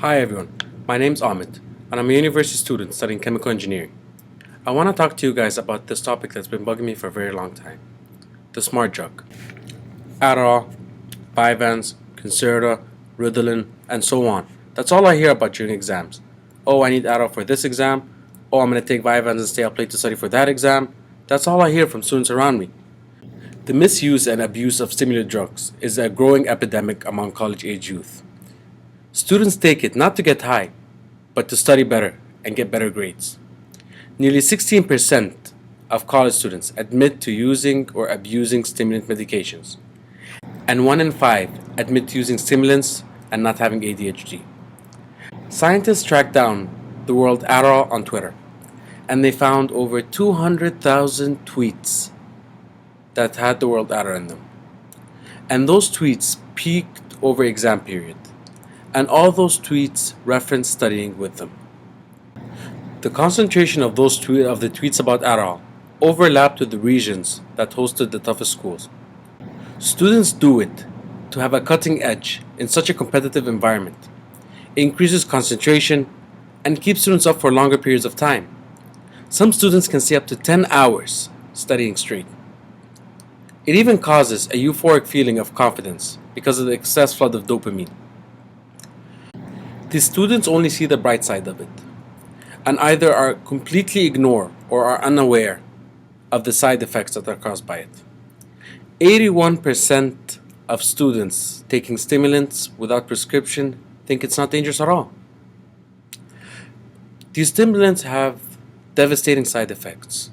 Hi everyone, my name's Ahmed, and I'm a university student studying chemical engineering. I want to talk to you guys about this topic that's been bugging me for a very long time. The smart drug. Adderall, Vyvanse, Concerta, Ritalin, and so on. That's all I hear about during exams. Oh, I need Adderall for this exam. Oh, I'm going to take Vyvanse and stay up late to study for that exam. That's all I hear from students around me. The misuse and abuse of stimulant drugs is a growing epidemic among college-age youth. Students take it not to get high, but to study better and get better grades. Nearly 16% of college students admit to using or abusing stimulant medications, and 1 in 5 admit to using stimulants and not having ADHD. Scientists tracked down the word Adderall on Twitter, and they found over 200,000 tweets that had the word Adderall in them. And those tweets peaked over exam period. And all those tweets reference studying with them. The concentration of the tweets about Adderall overlapped with the regions that hosted the toughest schools. Students do it to have a cutting edge in such a competitive environment. It increases concentration and keeps students up for longer periods of time. Some students can stay up to 10 hours studying straight. It even causes a euphoric feeling of confidence because of the excess flood of dopamine. The students only see the bright side of it, and either are completely ignore or are unaware of the side effects that are caused by it. 81% of students taking stimulants without prescription think it's not dangerous at all. These stimulants have devastating side effects.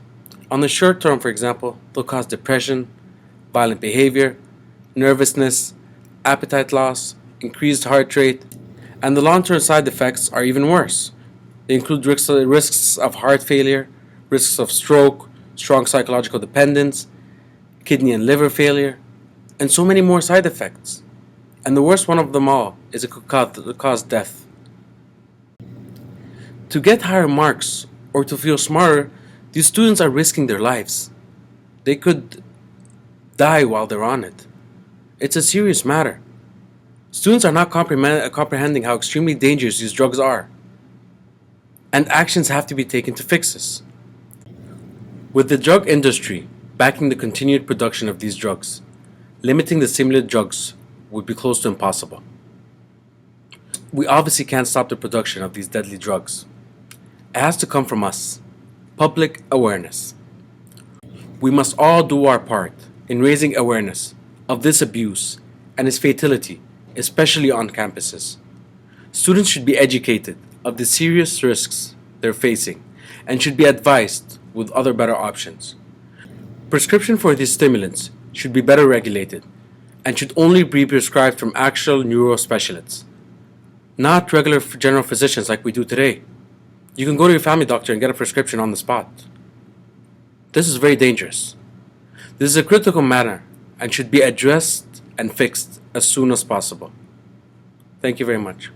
On the short term, for example, they'll cause depression, violent behavior, nervousness, appetite loss, increased heart rate, and the long-term side effects are even worse. They include risks of heart failure, risks of stroke, strong psychological dependence, kidney and liver failure, and so many more side effects. And the worst one of them all is it could cause death. To get higher marks or to feel smarter, these students are risking their lives. They could die while they're on it. It's a serious matter. Students are not comprehending how extremely dangerous these drugs are, and actions have to be taken to fix this. With the drug industry backing the continued production of these drugs, limiting the stimulant drugs would be close to impossible. We obviously can't stop the production of these deadly drugs. It has to come from us, public awareness. We must all do our part in raising awareness of this abuse and its fatality, especially on campuses. Students should be educated of the serious risks they're facing and should be advised with other better options. Prescription for these stimulants should be better regulated and should only be prescribed from actual neuro specialists, not regular general physicians like we do today. You can go to your family doctor and get a prescription on the spot. This is very dangerous. This is a critical matter and should be addressed and fixed as soon as possible. Thank you very much.